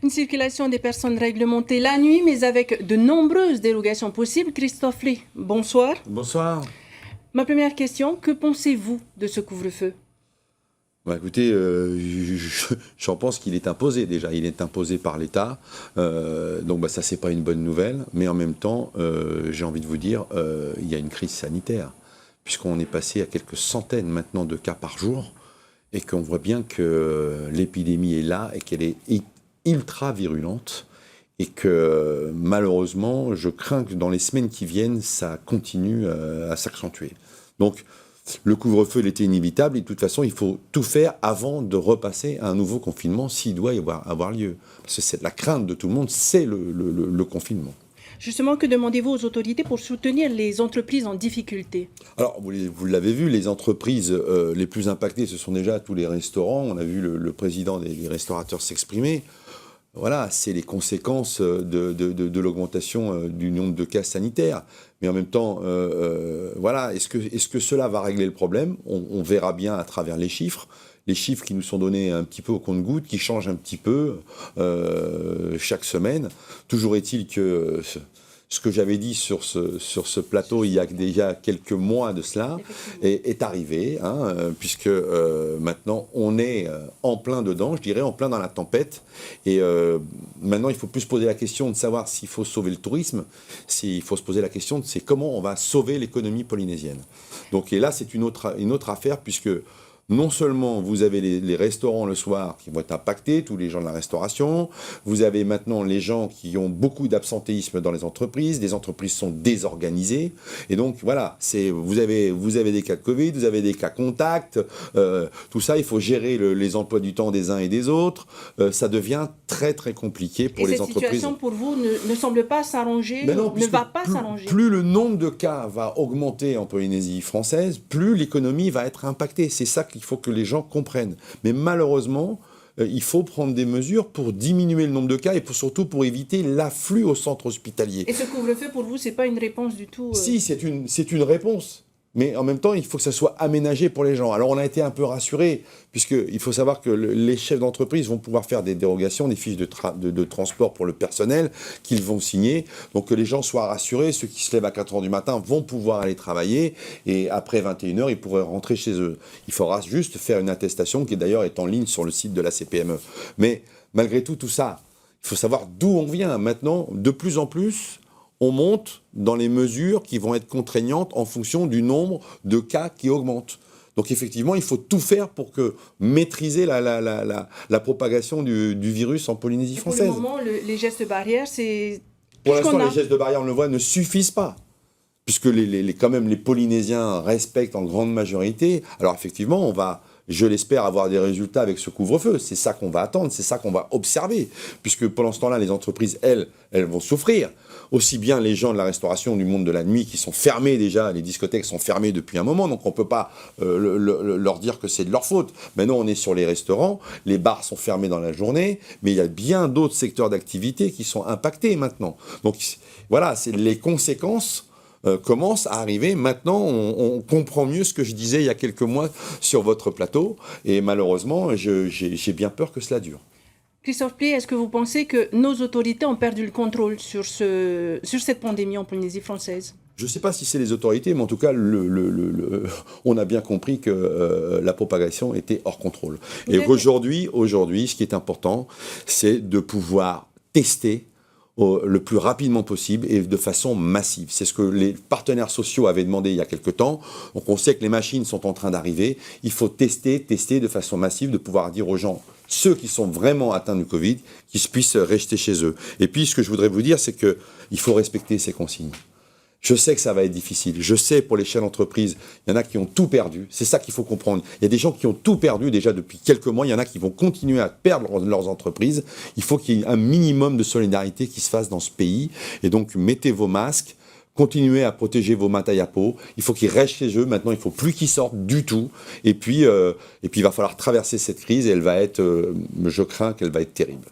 Une circulation des personnes réglementée la nuit, mais avec de nombreuses dérogations possibles. Christophe Lee, bonsoir. Bonsoir. Ma première question, que pensez-vous de ce couvre-feu ? Écoutez, j'en pense qu'il est imposé déjà. Il est imposé par l'État. Donc ça, c'est pas une bonne nouvelle. Mais en même temps, j'ai envie de vous dire, il y a une crise sanitaire. Puisqu'on est passé à quelques centaines maintenant de cas par jour. Et qu'on voit bien que l'épidémie est là et qu'elle est ultra virulente. Et que malheureusement, je crains que dans les semaines qui viennent, ça continue à s'accentuer. Donc, le couvre-feu, il était inévitable et de toute façon, il faut tout faire avant de repasser à un nouveau confinement s'il doit y avoir lieu. Parce que c'est la crainte de tout le monde, c'est le confinement. Justement, que demandez-vous aux autorités pour soutenir les entreprises en difficulté ? Alors, vous l'avez vu, les entreprises les plus impactées, ce sont déjà tous les restaurants. On a vu le président des restaurateurs s'exprimer. Voilà, c'est les conséquences de l'augmentation du nombre de cas sanitaires. Mais en même temps, voilà, est-ce que cela va régler le problème ? On verra bien à travers les chiffres qui nous sont donnés un petit peu au compte-gouttes, qui changent un petit peu chaque semaine. Toujours est-il que ce que j'avais dit sur ce plateau il y a déjà quelques mois de cela est arrivé, puisque maintenant on est en plein dedans, je dirais, en plein dans la tempête. Et maintenant, il faut plus se poser la question de savoir s'il faut sauver le tourisme, s'il faut se poser la question de c'est comment on va sauver l'économie polynésienne. Donc, et là, c'est une autre affaire, puisque non seulement vous avez les restaurants le soir qui vont être impactés, tous les gens de la restauration, vous avez maintenant les gens qui ont beaucoup d'absentéisme dans les entreprises sont désorganisées, et donc voilà, vous avez des cas de Covid, vous avez des cas contacts, tout ça, il faut gérer les emplois du temps des uns et des autres, ça devient très très compliqué pour les entreprises. Et cette situation pour vous ne semble pas s'arranger, ne va pas s'arranger. Plus le nombre de cas va augmenter en Polynésie française, plus l'économie va être impactée, c'est ça qu'il faut que les gens comprennent. Mais malheureusement, il faut prendre des mesures pour diminuer le nombre de cas et surtout pour éviter l'afflux au centre hospitalier. Et ce couvre-feu, pour vous, c'est pas une réponse du tout Si, c'est une réponse. Mais en même temps, il faut que ça soit aménagé pour les gens. Alors, on a été un peu rassurés, puisqu'il faut savoir que les chefs d'entreprise vont pouvoir faire des dérogations, des fiches de transport pour le personnel qu'ils vont signer. Donc, que les gens soient rassurés. Ceux qui se lèvent à 4 h du matin vont pouvoir aller travailler. Et après 21 h, ils pourraient rentrer chez eux. Il faudra juste faire une attestation qui, d'ailleurs, est en ligne sur le site de la CPME. Mais malgré tout ça, il faut savoir d'où on vient. Maintenant, de plus en plus, on monte dans les mesures qui vont être contraignantes en fonction du nombre de cas qui augmentent. Donc effectivement, il faut tout faire pour maîtriser la propagation du virus en Polynésie française. Pour le moment, les gestes barrières, c'est... Pour l'instant, les gestes de barrière, on le voit, ne suffisent pas. Puisque quand même les Polynésiens respectent en grande majorité. Alors effectivement, on va, je l'espère, avoir des résultats avec ce couvre-feu. C'est ça qu'on va attendre, c'est ça qu'on va observer. Puisque pendant ce temps-là, les entreprises, elles vont souffrir. Aussi bien les gens de la restauration, du monde de la nuit qui sont fermés déjà, les discothèques sont fermées depuis un moment, donc on ne peut pas leur dire que c'est de leur faute. Maintenant, on est sur les restaurants, les bars sont fermés dans la journée, mais il y a bien d'autres secteurs d'activité qui sont impactés maintenant. Donc voilà, les conséquences commencent à arriver. Maintenant, on comprend mieux ce que je disais il y a quelques mois sur votre plateau, et malheureusement, j'ai bien peur que cela dure. Christophe Lee, est-ce que vous pensez que nos autorités ont perdu le contrôle sur cette pandémie en Polynésie française ? Je ne sais pas si c'est les autorités, mais en tout cas, on a bien compris que la propagation était hors contrôle. Et aujourd'hui, ce qui est important, c'est de pouvoir tester le plus rapidement possible et de façon massive. C'est ce que les partenaires sociaux avaient demandé il y a quelque temps. Donc on sait que les machines sont en train d'arriver. Il faut tester de façon massive, de pouvoir dire aux gens, ceux qui sont vraiment atteints du Covid, qu'ils puissent rester chez eux. Et puis ce que je voudrais vous dire, c'est qu'il faut respecter ces consignes. Je sais que ça va être difficile. Je sais, pour les chefs d'entreprise, il y en a qui ont tout perdu. C'est ça qu'il faut comprendre. Il y a des gens qui ont tout perdu déjà depuis quelques mois. Il y en a qui vont continuer à perdre leurs entreprises. Il faut qu'il y ait un minimum de solidarité qui se fasse dans ce pays. Et donc, mettez vos masques. Continuez à protéger vos matayapo. Il faut qu'ils restent chez eux. Maintenant, il ne faut plus qu'ils sortent du tout. Et puis, il va falloir traverser cette crise. Et elle va être, je crains qu'elle va être terrible.